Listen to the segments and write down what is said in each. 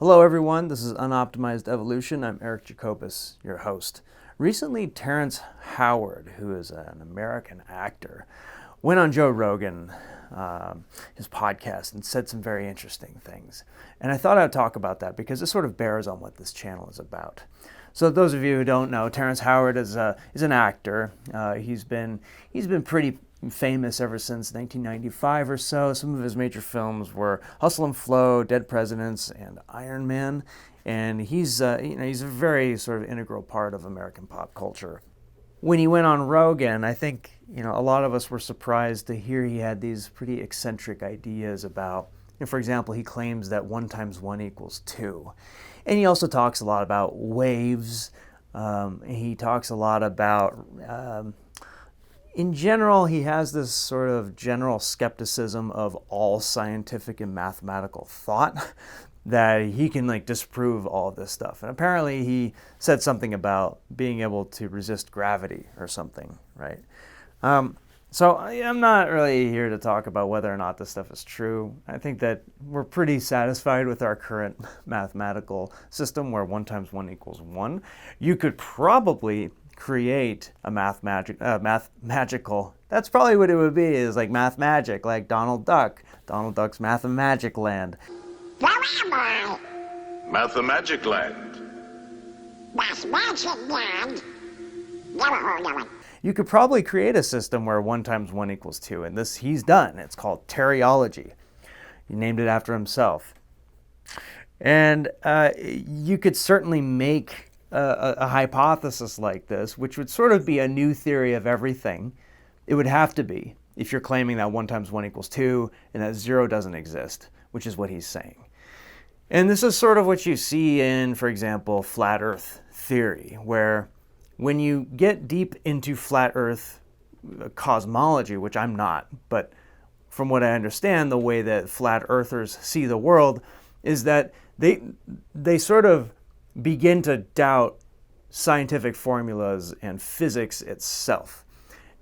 Hello everyone, this is Unoptimized Evolution. I'm Eric Jacobus, your host. Recently, Terrence Howard, who is an American actor, went on Joe Rogan, his podcast, and said some very interesting things. And I thought I'd talk about that because it sort of bears on what this channel is about. So those of you who don't know, Terrence Howard is an actor. He's been pretty famous ever since 1995 or so. Some of his major films were Hustle and Flow, Dead Presidents, and Iron Man. And he's a very sort of integral part of American pop culture. When he went on Rogan, I think a lot of us were surprised to hear he had these pretty eccentric ideas about. For example, he claims that 1 × 1 = 2. And he also talks a lot about waves. He talks a lot about, in general, he has this sort of general skepticism of all scientific and mathematical thought, that he can disprove all of this stuff. And apparently he said something about being able to resist gravity or something, right? So I'm not really here to talk about whether or not this stuff is true. I think that we're pretty satisfied with our current mathematical system where 1 × 1 = 1. You could probably create a math magical. That's probably what it would be, is like math magic, like Donald Duck. Donald Duck's Mathemagic Land. Where am I? Mathemagic Land. Mathemagic Land? Never heard of it. You could probably create a system where 1 × 1 = 2, and this he's done. It's called Teriology. He named it after himself. And you could certainly make a hypothesis like this, which would sort of be a new theory of everything. It would have to be, if you're claiming that 1 × 1 = 2 and that 0 doesn't exist, which is what he's saying. And this is sort of what you see in, for example, flat Earth theory, where when you get deep into flat Earth cosmology, which I'm not, but from what I understand, the way that flat earthers see the world is that they sort of begin to doubt scientific formulas and physics itself.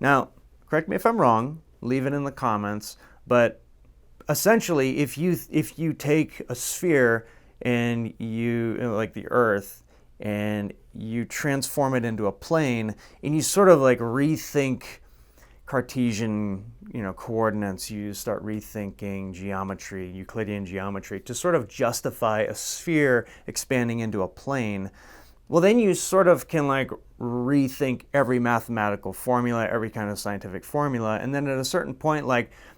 Now, correct me if I'm wrong, leave it in the comments, but essentially if you take a sphere and like the Earth, and you transform it into a plane, and you sort of rethink Cartesian, coordinates. You start rethinking geometry, Euclidean geometry, to sort of justify a sphere expanding into a plane. Well, then you sort of can rethink every mathematical formula, every kind of scientific formula, and then at a certain point,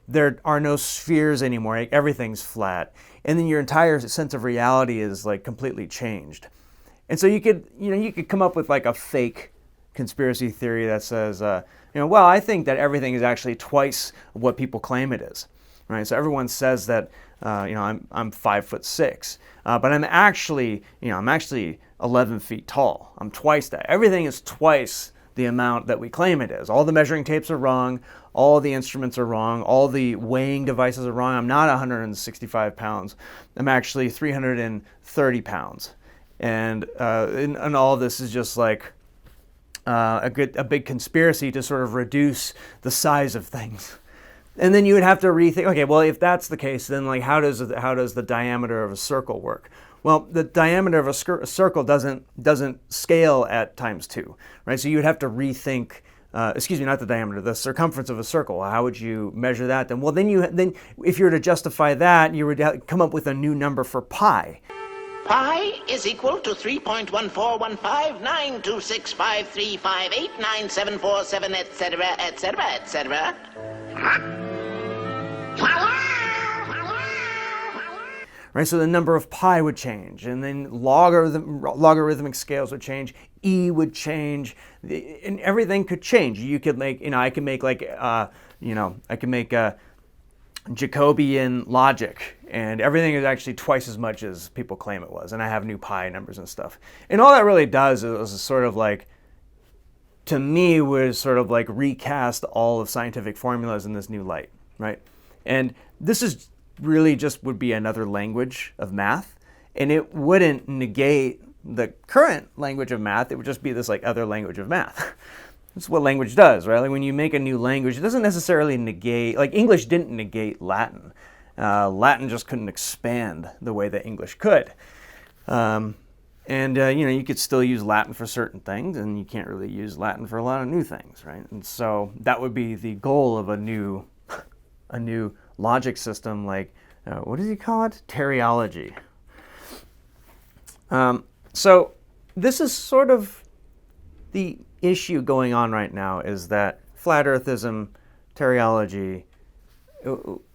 there are no spheres anymore. Everything's flat, and then your entire sense of reality is completely changed. And so you could come up with a fake conspiracy theory that says, well, I think that everything is actually twice what people claim it is, right? So everyone says that, I'm 5'6", but I'm actually 11 feet tall. I'm twice that. Everything is twice the amount that we claim it is. All the measuring tapes are wrong. All the instruments are wrong. All the weighing devices are wrong. I'm not 165 pounds. I'm actually 330 pounds. And all of this is just a big conspiracy to sort of reduce the size of things. And then you would have to rethink, okay, well, if that's the case, then how does the diameter of a circle work? Well, the diameter of a circle doesn't scale at ×2, right? So you would have to rethink, not the diameter, the circumference of a circle. How would you measure that then? Well, then if you were to justify that, you would come up with a new number for pi. Pi is equal to 3.1415926535897447, etc., etc., etc. Right, so the number of pi would change, and then logarithmic scales would change, e would change, and everything could change. You could make, I can make Jacobian logic, and everything is actually twice as much as people claim it was, and I have new pi numbers and stuff. And all that really does is sort of to me, was sort of recast all of scientific formulas in this new light, right? And this is really just would be another language of math, and it wouldn't negate the current language of math. It would just be this other language of math. That's what language does, right? When you make a new language, it doesn't necessarily negate, English didn't negate Latin. Latin just couldn't expand the way that English could. You could still use Latin for certain things, and you can't really use Latin for a lot of new things, right? And so that would be the goal of a new logic system, like what does he call it? Teleology. So this is sort of the issue going on right now, is that flat earthism, teleology,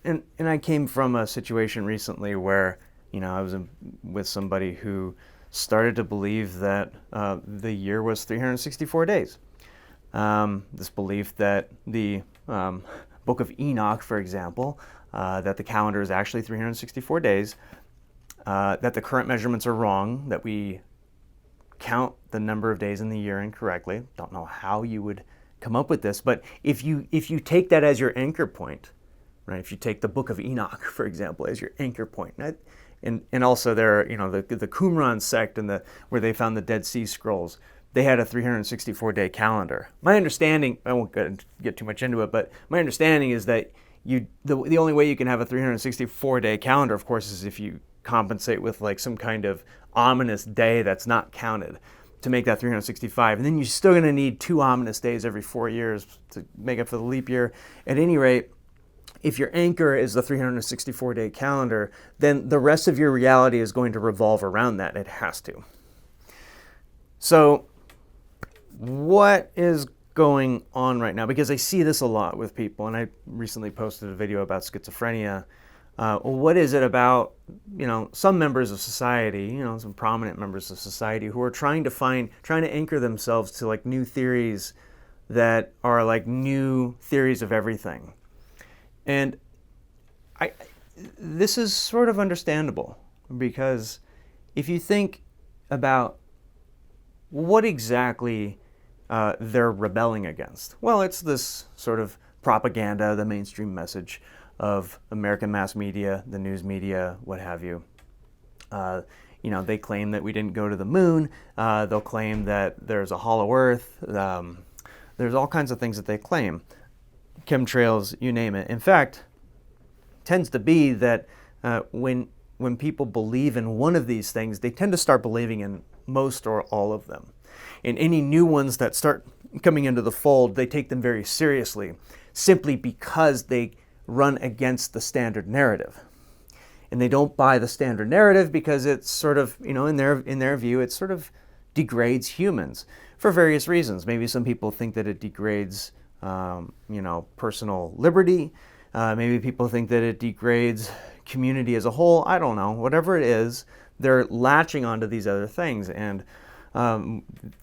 and I came from a situation recently where I was with somebody who started to believe that the year was 364 days. This belief that the Book of Enoch, for example, that the calendar is actually 364 days, that the current measurements are wrong, that we count the number of days in the year incorrectly. Don't know how you would come up with this, but if you take that as your anchor point, right? If you take the Book of Enoch, for example, as your anchor point, and also there, the Qumran sect where they found the Dead Sea Scrolls, they had a 364-day calendar. My understanding, I won't get too much into it, but my understanding is that the only way you can have a 364-day calendar, of course, is if you compensate with like some kind of ominous day that's not counted to make that 365. And then you're still going to need 2 ominous days every 4 years to make up for the leap year. At any rate, if your anchor is the 364-day calendar, then the rest of your reality is going to revolve around that. It has to. So what is going on right now? Because I see this a lot with people, and I recently posted a video about schizophrenia. What is it about, some members of society, some prominent members of society who are trying to anchor themselves to like new theories that are like new theories of everything. And this is sort of understandable, because if you think about what exactly they're rebelling against, well, it's this sort of propaganda, the mainstream message of American mass media, the news media, what have you. They claim that we didn't go to the moon. They'll claim that there's a hollow earth. There's all kinds of things that they claim. Chemtrails, you name it. In fact, it tends to be that when people believe in one of these things, they tend to start believing in most or all of them. And any new ones that start coming into the fold, they take them very seriously, simply because they run against the standard narrative. And they don't buy the standard narrative because it's sort of, in their view, it sort of degrades humans for various reasons. Maybe some people think that it degrades personal liberty. Maybe people think that it degrades community as a whole. I don't know. Whatever it is, they're latching onto these other things. And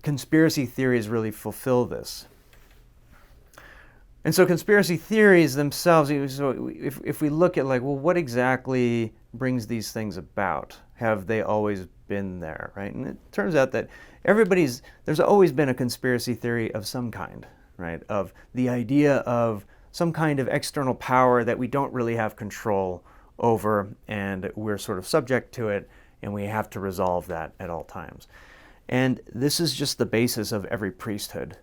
conspiracy theories really fulfill this. And so conspiracy theories themselves, so if we look at what exactly brings these things about? Have they always been there, right? And it turns out that there's always been a conspiracy theory of some kind, right? Of the idea of some kind of external power that we don't really have control over, and we're sort of subject to it, and we have to resolve that at all times. And this is just the basis of every priesthood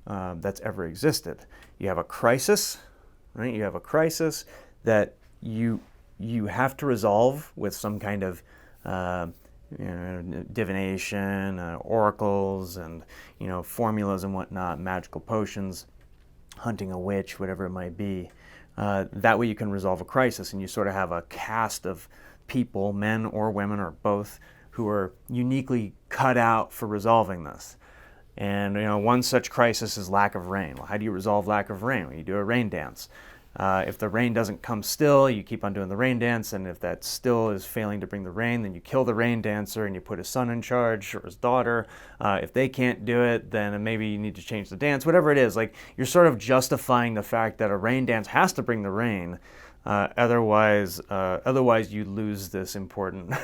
that's ever existed. You have a crisis, right? You have a crisis that you have to resolve with some kind of divination, oracles, and formulas and whatnot, magical potions, hunting a witch, whatever it might be. That way you can resolve a crisis, and you sort of have a cast of people, men or women or both, who are uniquely cut out for resolving this. And one such crisis is lack of rain. Well, how do you resolve lack of rain? Well, you do a rain dance. If the rain doesn't come still, you keep on doing the rain dance, and if that still is failing to bring the rain, then you kill the rain dancer and you put his son in charge or his daughter. If they can't do it, then maybe you need to change the dance. Whatever it is, you're sort of justifying the fact that a rain dance has to bring the rain. Otherwise you lose this important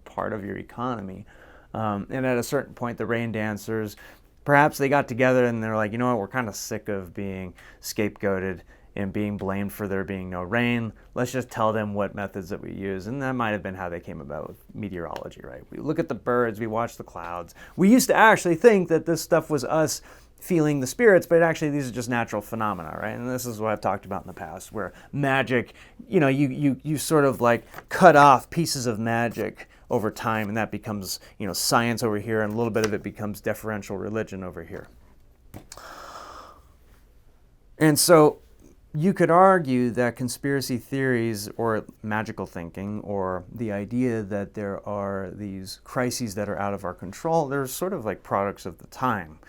part of your economy. And at a certain point, the rain dancers, perhaps they got together and they're like, we're kind of sick of being scapegoated and being blamed for there being no rain. Let's just tell them what methods that we use. And that might have been how they came about with meteorology, right? We look at the birds, we watch the clouds. We used to actually think that this stuff was us feeling the spirits, but actually these are just natural phenomena, right? And this is what I've talked about in the past, where magic, you sort of cut off pieces of magic, over time, and that becomes, science over here, and a little bit of it becomes deferential religion over here. And so you could argue that conspiracy theories, or magical thinking, or the idea that there are these crises that are out of our control, they're sort of like products of the time.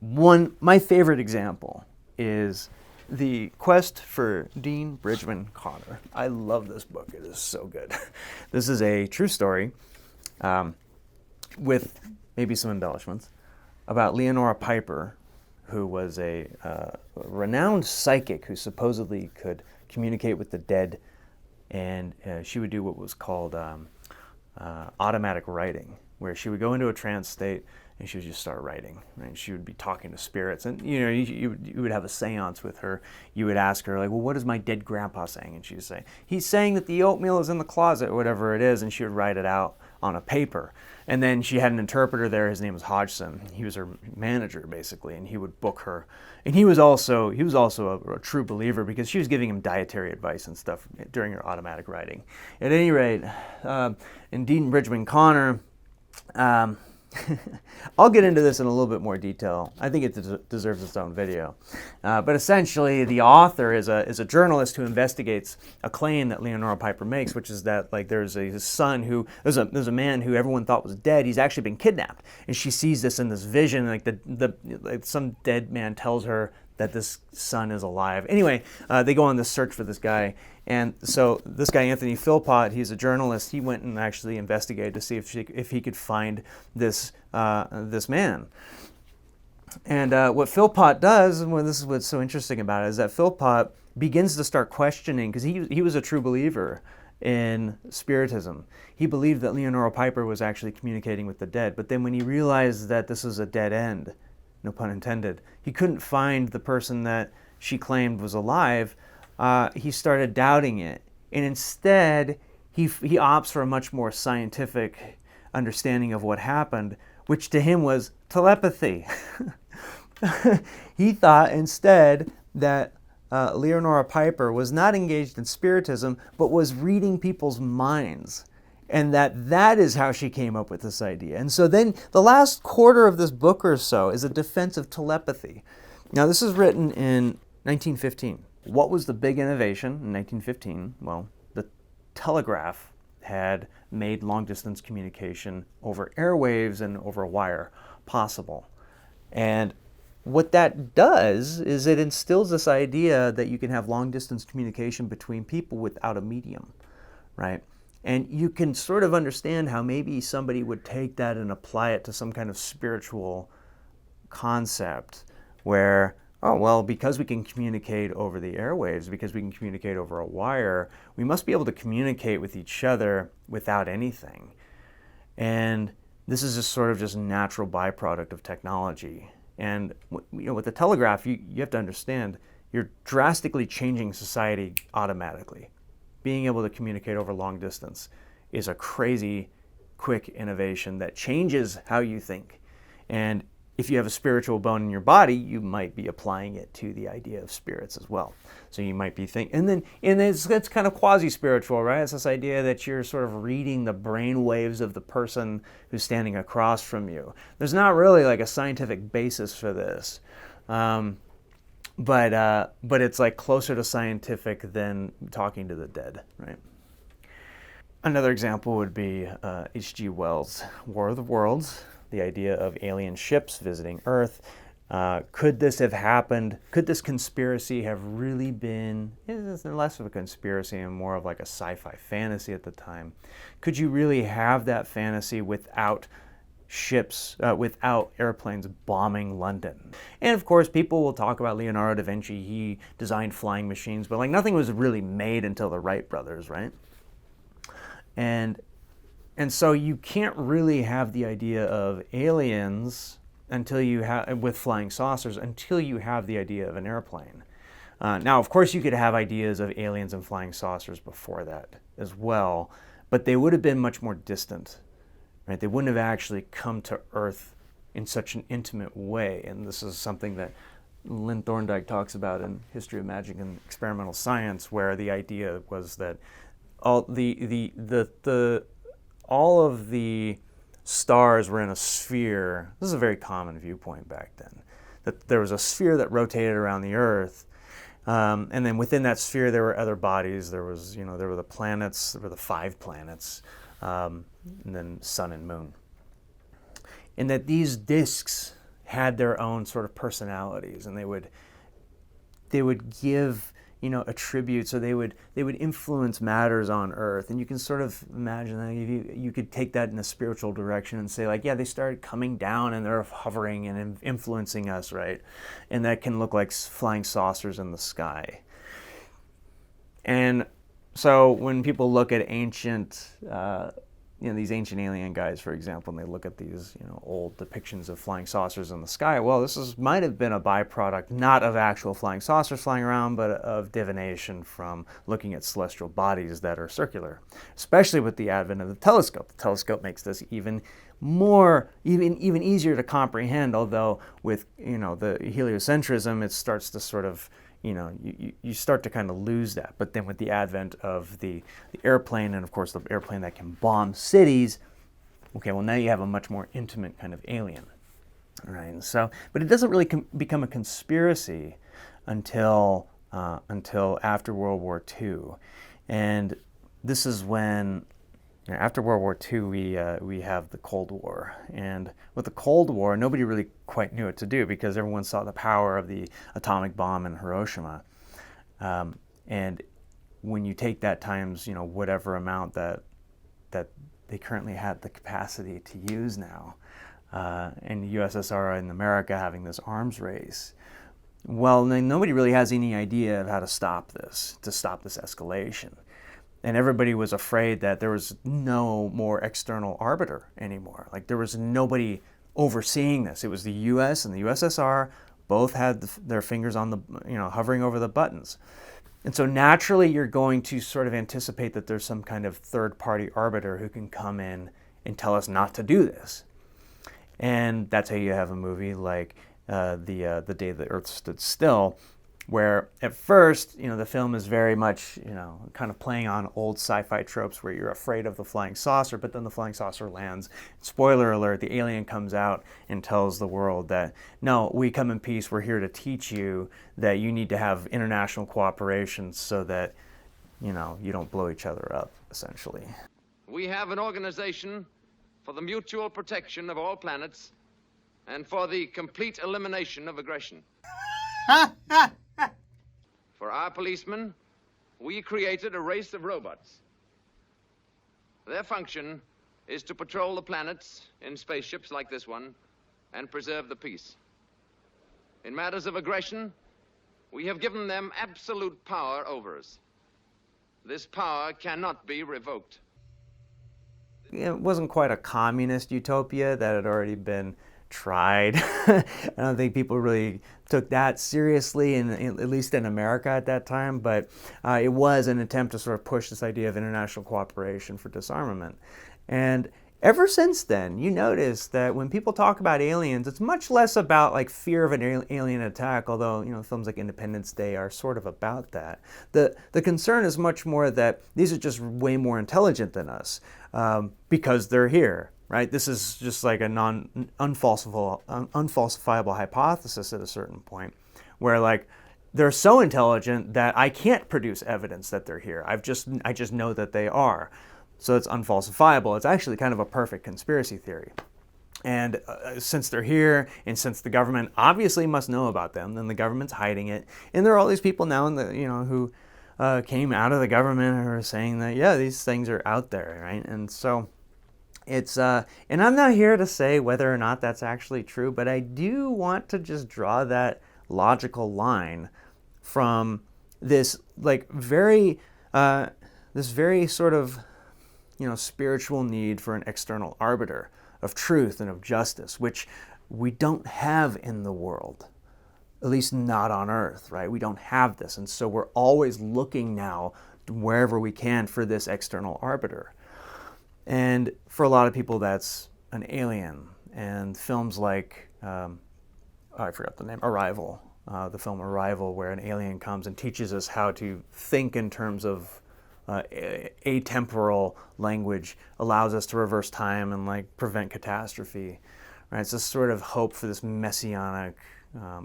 My favorite example is The Quest for Dean Bridgman Connor. I love this book. It is so good. This is a true story with maybe some embellishments about Leonora Piper, who was a renowned psychic who supposedly could communicate with the dead, and she would do what was called automatic writing, where she would go into a trance state and she would just start writing, right? She would be talking to spirits, and you would have a seance with her. You would ask her, like, well, what is my dead grandpa saying? And she would say, he's saying that the oatmeal is in the closet, or whatever it is, and she would write it out on a paper. And then she had an interpreter there. His name was Hodgson. He was her manager, basically, and he would book her. And he was also a true believer, because she was giving him dietary advice and stuff during her automatic writing. At any rate, in Dean Bridgman Connor, I'll get into this in a little bit more detail. I think it deserves its own video. But essentially, the author is a journalist who investigates a claim that Leonora Piper makes, which is that, like, there's a man who everyone thought was dead. He's actually been kidnapped, and she sees this in this vision. Like some dead man tells her that this son is alive. Anyway, they go on this search for this guy. And so this guy, Anthony Philpott, he's a journalist. He went and actually investigated to see if he could find this man. And what Philpott does, and this is what's so interesting about it, is that Philpott begins to start questioning, because he was a true believer in Spiritism. He believed that Leonora Piper was actually communicating with the dead. But then when he realized that this was a dead end, no pun intended, he couldn't find the person that she claimed was alive. He started doubting it, and instead he opts for a much more scientific understanding of what happened, which to him was telepathy. He thought instead that Leonora Piper was not engaged in Spiritism, but was reading people's minds, and that is how she came up with this idea. And so then the last quarter of this book or so is a defense of telepathy. Now, this is written in 1915. What was the big innovation in 1915? Well, the telegraph had made long-distance communication over airwaves and over a wire possible. And what that does is it instills this idea that you can have long-distance communication between people without a medium, right? And you can sort of understand how maybe somebody would take that and apply it to some kind of spiritual concept where, oh, well, because we can communicate over the airwaves, because we can communicate over a wire, we must be able to communicate with each other without anything. And this is just sort of just a natural byproduct of technology. And with the telegraph, you have to understand, you're drastically changing society automatically. Being able to communicate over long distance is a crazy, quick innovation that changes how you think. And if you have a spiritual bone in your body, you might be applying it to the idea of spirits as well. So you might be thinking, and it's kind of quasi-spiritual, right? It's this idea that you're sort of reading the brain waves of the person who's standing across from you. There's not really like a scientific basis for this, but it's like closer to scientific than talking to the dead, right? Another example would be H.G. Wells' War of the Worlds. The idea of alien ships visiting Earth. Could this have happened? Could this conspiracy have really been, it's less of a conspiracy and more of like a sci-fi fantasy at the time? Could you really have that fantasy without ships, without airplanes bombing London? And of course, people will talk about Leonardo da Vinci. He designed flying machines, but like nothing was really made until the Wright brothers, right? And so you can't really have the idea of aliens until you have, with flying saucers, until you have the idea of an airplane. Now, of course, you could have ideas of aliens and flying saucers before that as well, but they would have been much more distant, right? They wouldn't have actually come to Earth in such an intimate way. And this is something that Lynn Thorndike talks about in History of Magic and Experimental Science, where the idea was that all the all of the stars were in a sphere. This is a very common viewpoint back then, that there was a sphere that rotated around the Earth, and then within that sphere there were other bodies. There were the planets. There were the 5 planets, and then sun and moon, and that these disks had their own sort of personalities, and they would give attributes, or they would influence matters on Earth. And you can sort of imagine that you could take that in a spiritual direction and say, like, yeah, they started coming down and they're hovering and influencing us, right? And that can look like flying saucers in the sky. And so when people look at ancient these ancient alien guys, for example, and they look at these old depictions of flying saucers in the sky, well, this might have been a byproduct not of actual flying saucers flying around, but of divination from looking at celestial bodies that are circular, especially with the advent of the telescope. The telescope makes this even easier to comprehend, although with the heliocentrism, it starts to sort of you start to kind of lose that. But then with the advent of the airplane, and of course the airplane that can bomb cities, okay, well, now you have a much more intimate kind of alien, right? And so, but it doesn't really become a conspiracy until after World War II, and this is when. After World War II, we have the Cold War, and with the Cold War, nobody really quite knew what to do because everyone saw the power of the atomic bomb in Hiroshima, and when you take that times whatever amount that they currently had the capacity to use now, and the USSR and America having this arms race, well, nobody really has any idea of how to stop this escalation. And everybody was afraid that there was no more external arbiter anymore. Like, there was nobody overseeing this. It was the U.S. and the USSR both had their fingers on the, hovering over the buttons. And so naturally you're going to sort of anticipate that there's some kind of third-party arbiter who can come in and tell us not to do this. And that's how you have a movie like The Day the Earth Stood Still, where at first, the film is very much, kind of playing on old sci-fi tropes where you're afraid of the flying saucer, but then the flying saucer lands. Spoiler alert, the alien comes out and tells the world that, no, we come in peace, we're here to teach you that you need to have international cooperation so that, you don't blow each other up, essentially. We have an organization for the mutual protection of all planets and for the complete elimination of aggression. For our policemen, we created a race of robots. Their function is to patrol the planets in spaceships like this one and preserve the peace. In matters of aggression, we have given them absolute power over us. This power cannot be revoked. It wasn't quite a communist utopia that had already been tried. I don't think people really took that seriously, at least in America at that time, but it was an attempt to sort of push this idea of international cooperation for disarmament. And ever since then, you notice that when people talk about aliens, it's much less about like fear of an alien attack, although films like Independence Day are sort of about that. The concern is much more that these are just way more intelligent than us because they're here. Right? This is just like a unfalsifiable hypothesis at a certain point, where like they're so intelligent that I can't produce evidence that they're here. I just know that they are. So it's unfalsifiable. It's actually kind of a perfect conspiracy theory. And since they're here, and since the government obviously must know about them, then the government's hiding it. And there are all these people now who came out of the government who are saying that, yeah, these things are out there, right? And so it's and I'm not here to say whether or not that's actually true, but I do want to just draw that logical line from this very sort of spiritual need for an external arbiter of truth and of justice, which we don't have in the world, at least not on Earth, right? We don't have this, and so we're always looking now wherever we can for this external arbiter. And for a lot of people, that's an alien. And films like, I forgot the name, Arrival, the film Arrival, where an alien comes and teaches us how to think in terms of atemporal language allows us to reverse time and like prevent catastrophe, right? It's this sort of hope for this messianic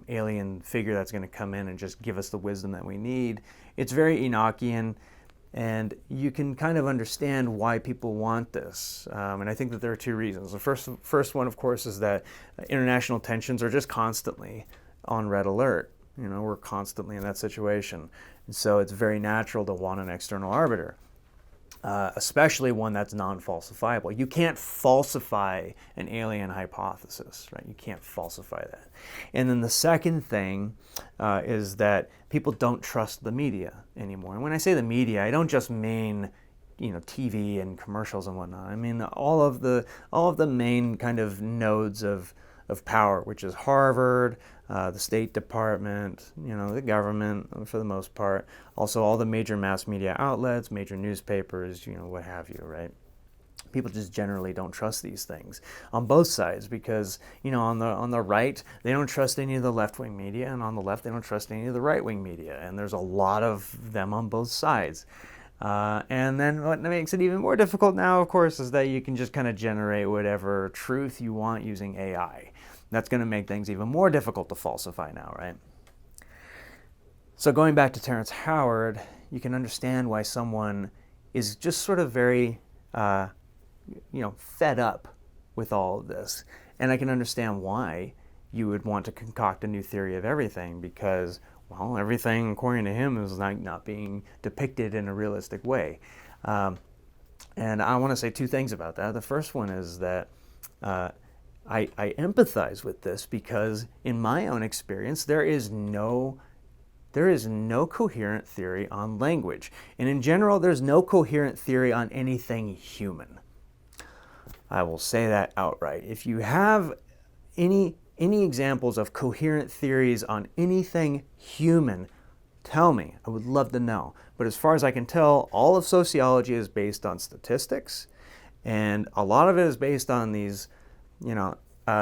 alien figure that's going to come in and just give us the wisdom that we need. It's very Enochian, and you can kind of understand why people want this. And I think that there are two reasons. The first one, of course, is that international tensions are just constantly on red alert. You know, we're constantly in that situation. And so it's very natural to want an external arbiter, especially one that's non-falsifiable. You can't falsify an alien hypothesis, right? You can't falsify that. And then the second thing is that people don't trust the media anymore. And when I say the media, I don't just mean, you know, TV and commercials and whatnot. I mean all of the main kind of nodes of power, which is Harvard, the State Department, you know, the government for the most part, also all the major mass media outlets, major newspapers, you know, what have you, right? People just generally don't trust these things on both sides because, you know, on the right, they don't trust any of the left-wing media, and on the left, they don't trust any of the right-wing media, and there's a lot of them on both sides. And then what makes it even more difficult now, of course, is that you can just kind of generate whatever truth you want using AI. That's going to make things even more difficult to falsify now, right? So going back to Terrence Howard, you can understand why someone is just sort of very, you know, fed up with all of this. And I can understand why you would want to concoct a new theory of everything because, well, everything, according to him, is not being depicted in a realistic way. And I want to say two things about that. The first one is that I empathize with this because in my own experience, there is no coherent theory on language. And in general, there's no coherent theory on anything human. I will say that outright. If you have any examples of coherent theories on anything human, tell me. I would love to know. But as far as I can tell, all of sociology is based on statistics, and a lot of it is based on these, you know,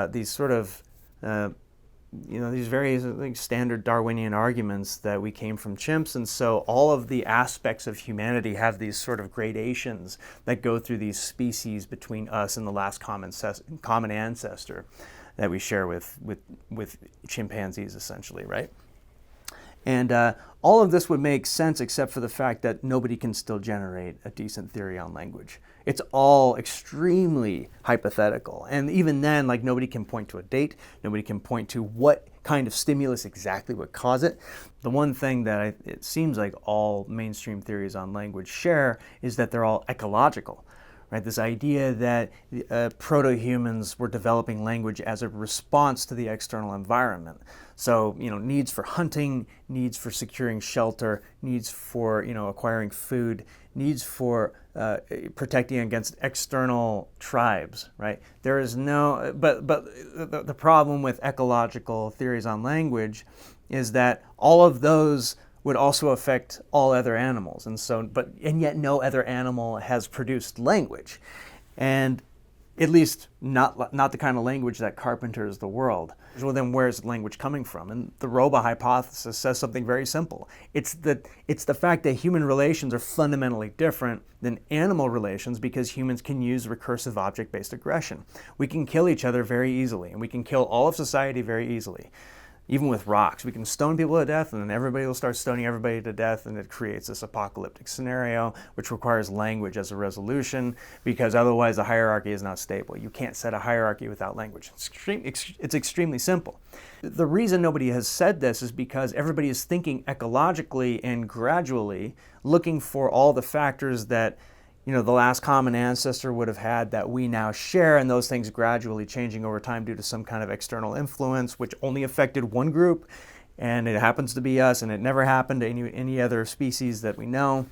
these sort of, you know, these very like, standard Darwinian arguments that we came from chimps, and so all of the aspects of humanity have these sort of gradations that go through these species between us and the last common ancestor that we share with chimpanzees, essentially, right? And all of this would make sense except for the fact that nobody can still generate a decent theory on language. It's all extremely hypothetical. And even then, like, nobody can point to a date. Nobody can point to what kind of stimulus exactly would cause it. The one thing that it seems like all mainstream theories on language share is that they're all ecological. Right, this idea that proto-humans were developing language as a response to the external environment. So, you know, needs for hunting, needs for securing shelter, needs for, you know, acquiring food, needs for protecting against external tribes, right? There is no, but the problem with ecological theories on language is that all of those would also affect all other animals, and yet no other animal has produced language, and at least not the kind of language that carpenters the world. Well, then where's language coming from? And the ROBA hypothesis says something very simple. It's the fact that human relations are fundamentally different than animal relations because humans can use recursive object-based aggression. We can kill each other very easily, and we can kill all of society very easily. Even with rocks, we can stone people to death, and then everybody will start stoning everybody to death, and it creates this apocalyptic scenario, which requires language as a resolution, because otherwise the hierarchy is not stable. You can't set a hierarchy without language. It's extremely simple. The reason nobody has said this is because everybody is thinking ecologically and gradually, looking for all the factors that, you know, the last common ancestor would have had that we now share, and those things gradually changing over time due to some kind of external influence, which only affected one group, and it happens to be us, and it never happened to any other species that we know.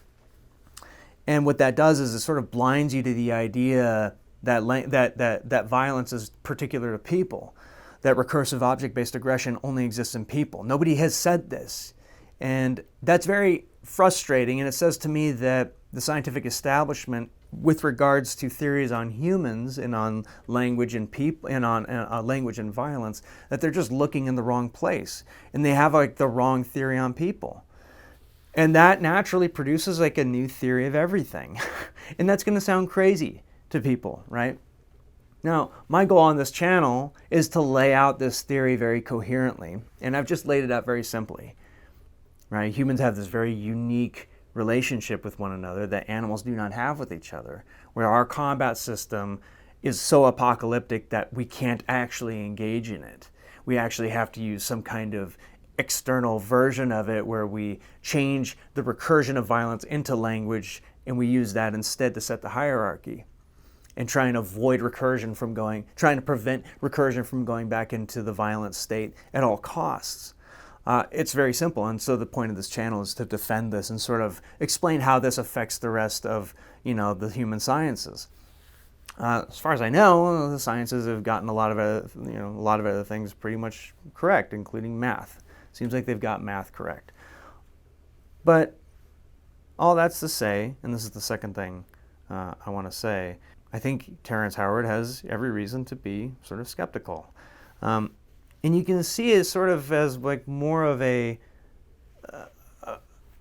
And what that does is it sort of blinds you to the idea that violence is particular to people, that recursive object-based aggression only exists in people. Nobody has said this, and that's very frustrating, and it says to me that the scientific establishment, with regards to theories on humans and on language and people and on language and violence, that they're just looking in the wrong place, and they have like the wrong theory on people. And that naturally produces like a new theory of everything. And that's going to sound crazy to people, right? Now, my goal on this channel is to lay out this theory very coherently, and I've just laid it out very simply, right? Humans have this very unique relationship with one another that animals do not have with each other, where our combat system is so apocalyptic that we can't actually engage in it. We actually have to use some kind of external version of it where we change the recursion of violence into language, and we use that instead to set the hierarchy and try and avoid recursion from trying to prevent recursion from going back into the violent state at all costs. It's very simple, and so the point of this channel is to defend this and sort of explain how this affects the rest of, the human sciences. As far as I know, the sciences have gotten a lot of other things pretty much correct, including math. Seems like they've got math correct. But all that's to say, and this is the second thing I want to say, I think Terrence Howard has every reason to be sort of skeptical. And you can see it sort of as like more of an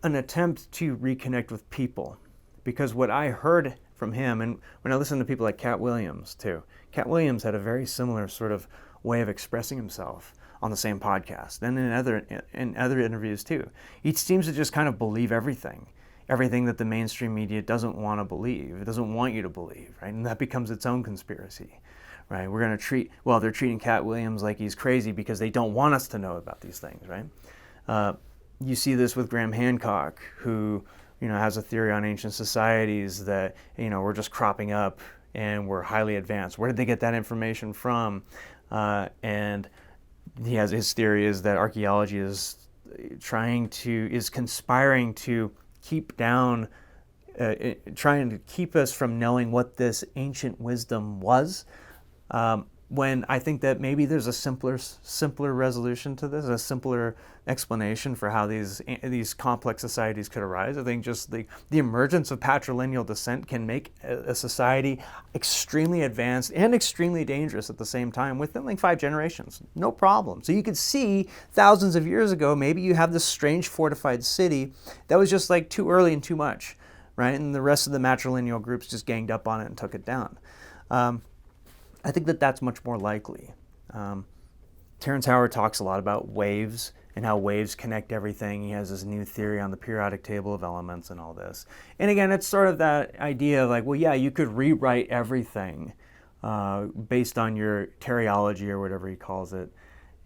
attempt to reconnect with people. Because what I heard from him, and when I listened to people like Cat Williams too, Cat Williams had a very similar sort of way of expressing himself on the same podcast and in other interviews too. He seems to just kind of believe everything that the mainstream media doesn't want to believe. It doesn't want you to believe, right? And that becomes its own conspiracy, right? They're treating Cat Williams like he's crazy because they don't want us to know about these things, right? You see this with Graham Hancock, who, has a theory on ancient societies that, we're just cropping up and we're highly advanced. Where did they get that information from? And his theory is that archaeology is conspiring to keep down, trying to keep us from knowing what this ancient wisdom was, when I think that maybe there's a simpler resolution to this, a simpler explanation for how these complex societies could arise. I think just the emergence of patrilineal descent can make a society extremely advanced and extremely dangerous at the same time within like 5 generations. No problem. So you could see thousands of years ago, maybe you have this strange fortified city that was just like too early and too much, right? And the rest of the matrilineal groups just ganged up on it and took it down. I think that that's much more likely. Terrence Howard talks a lot about waves and how waves connect everything. He has this new theory on the periodic table of elements and all this. And again, it's sort of that idea of like, well, yeah, you could rewrite everything based on your teleology or whatever he calls it.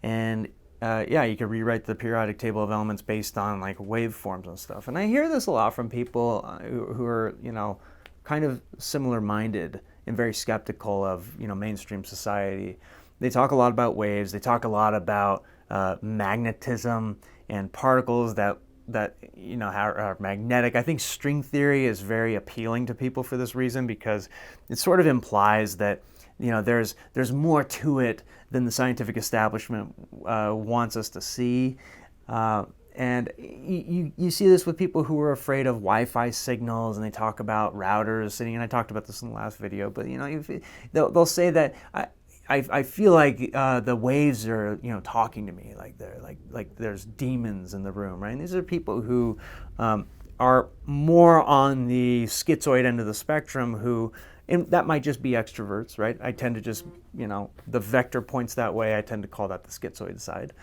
And you could rewrite the periodic table of elements based on like waveforms and stuff. And I hear this a lot from people who are, kind of similar-minded and very skeptical of, mainstream society. They talk a lot about waves. They talk a lot about magnetism and particles that are magnetic. I think string theory is very appealing to people for this reason, because it sort of implies that there's more to it than the scientific establishment wants us to see. And you see this with people who are afraid of Wi-Fi signals, and they talk about routers sitting, and I talked about this in the last video, but they'll say that I feel like the waves are talking to me, like they're like there's demons in the room, right? And these are people who are more on the schizoid end of the spectrum, and that might just be extroverts, right? I tend to just, the vector points that way. I tend to call that the schizoid side.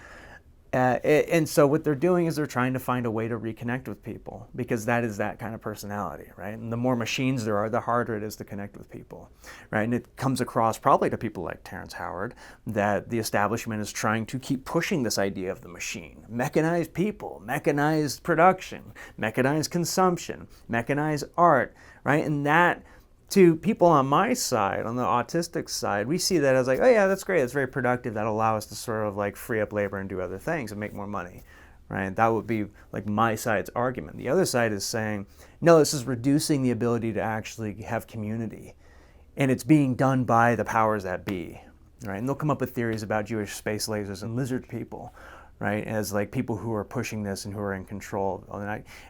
And so what they're doing is they're trying to find a way to reconnect with people, because that is that kind of personality, right? And the more machines there are, the harder it is to connect with people, right? And it comes across probably to people like Terrence Howard that the establishment is trying to keep pushing this idea of the machine. Mechanized people, mechanized production, mechanized consumption, mechanized art, right? And that, to people on my side, on the autistic side, we see that as like, oh yeah, that's great, that's very productive, that'll allow us to sort of like free up labor and do other things and make more money, right? That would be like my side's argument. The other side is saying, no, this is reducing the ability to actually have community, and it's being done by the powers that be, right? And they'll come up with theories about Jewish space lasers and lizard people, right, as like people who are pushing this and who are in control.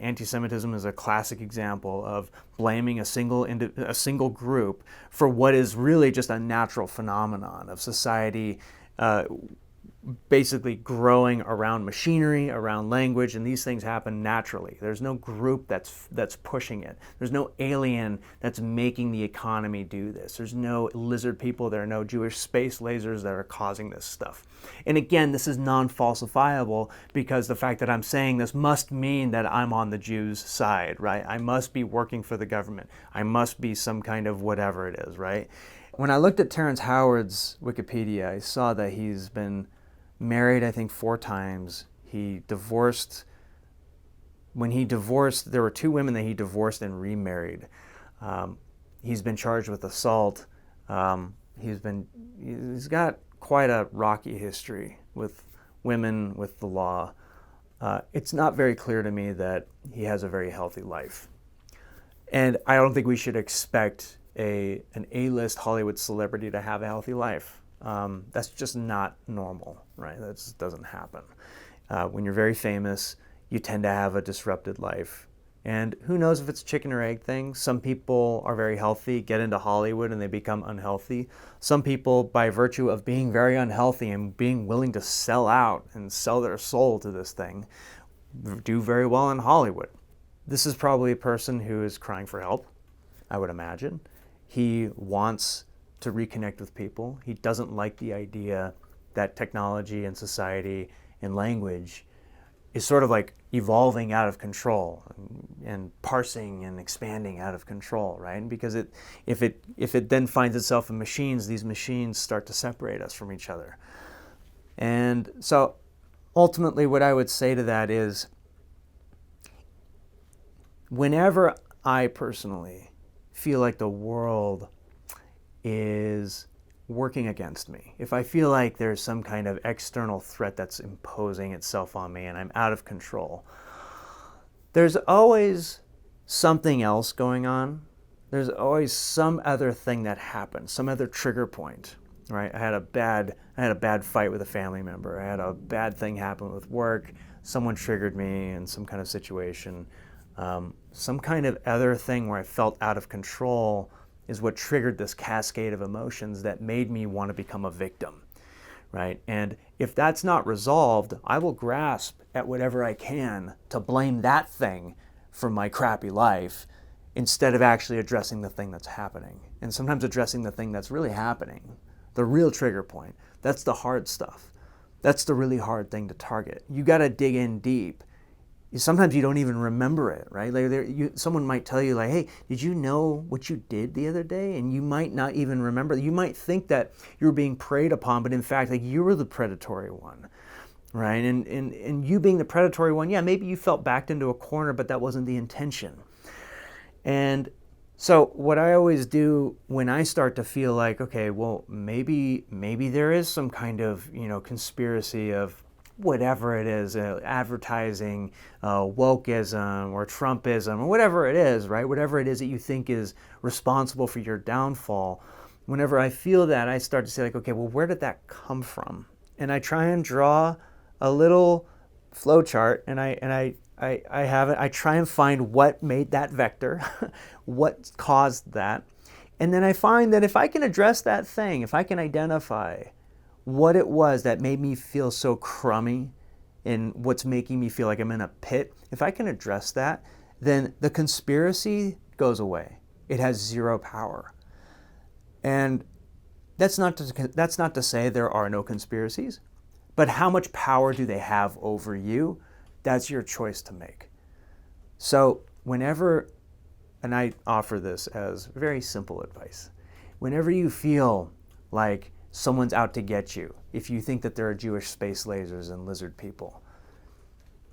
Antisemitism is a classic example of blaming a single group for what is really just a natural phenomenon of society basically growing around machinery, around language, and these things happen naturally. There's no group that's pushing it. There's no alien that's making the economy do this. There's no lizard people. There are no Jewish space lasers that are causing this stuff. And again, this is non-falsifiable because the fact that I'm saying this must mean that I'm on the Jews' side, right? I must be working for the government. I must be some kind of whatever it is, right? When I looked at Terrence Howard's Wikipedia, I saw that he's been married, I think, 4 times. He divorced. When he divorced, there were 2 women that he divorced and remarried. He's been charged with assault. He's got quite a rocky history with women, with the law. It's not very clear to me that he has a very healthy life. And I don't think we should expect an A-list Hollywood celebrity to have a healthy life. That's just not normal, right? That just doesn't happen. When you're very famous, you tend to have a disrupted life. And who knows if it's a chicken or egg thing. Some people are very healthy, get into Hollywood, and they become unhealthy. Some people, by virtue of being very unhealthy and being willing to sell out and sell their soul to this thing, do very well in Hollywood. This is probably a person who is crying for help, I would imagine. He wants to reconnect with people. He doesn't like the idea that technology and society and language is sort of like evolving out of control and parsing and expanding out of control, right? Because if it then finds itself in machines, these machines start to separate us from each other. And so ultimately what I would say to that is, whenever I personally feel like the world is working against me, if I feel like there's some kind of external threat that's imposing itself on me and I'm out of control, there's always something else going on. There's always some other thing that happens, some other trigger point, right? I had a bad fight with a family member. I had a bad thing happen with work. Someone triggered me in some kind of situation. Some kind of other thing where I felt out of control is what triggered this cascade of emotions that made me want to become a victim, right? And if that's not resolved, I will grasp at whatever I can to blame that thing for my crappy life instead of actually addressing the thing that's happening. And sometimes addressing the thing that's really happening, the real trigger point, that's the hard stuff. That's the really hard thing to target. You got to dig in deep. Sometimes you don't even remember it, right? Like someone might tell you, like, hey, did you know what you did the other day? And you might not even remember. You might think that you were being preyed upon, but in fact, like, you were the predatory one, right? And you being the predatory one, yeah, maybe you felt backed into a corner, but that wasn't the intention. And so what I always do when I start to feel like, okay, well, maybe there is some kind of, conspiracy of whatever it is, advertising, wokeism or Trumpism or whatever it is, right? Whatever it is that you think is responsible for your downfall. Whenever I feel that, I start to say, like, okay, well, where did that come from? And I try and draw a little flow chart, and I try and find what made that vector, what caused that. And then I find that if I can address that thing, if I can identify what it was that made me feel so crummy and what's making me feel like I'm in a pit, if I can address that, then the conspiracy goes away. It has zero power. And that's not to say there are no conspiracies, but how much power do they have over you? That's your choice to make. So whenever, and I offer this as very simple advice, whenever you feel like someone's out to get you, if you think that there are Jewish space lasers and lizard people,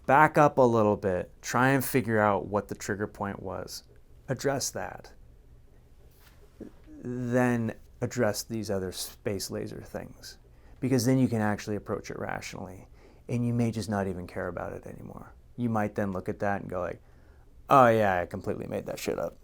back up a little bit, try and figure out what the trigger point was, address that, then address these other space laser things, because then you can actually approach it rationally, and you may just not even care about it anymore. You might then look at that and go like, oh yeah, I completely made that shit up.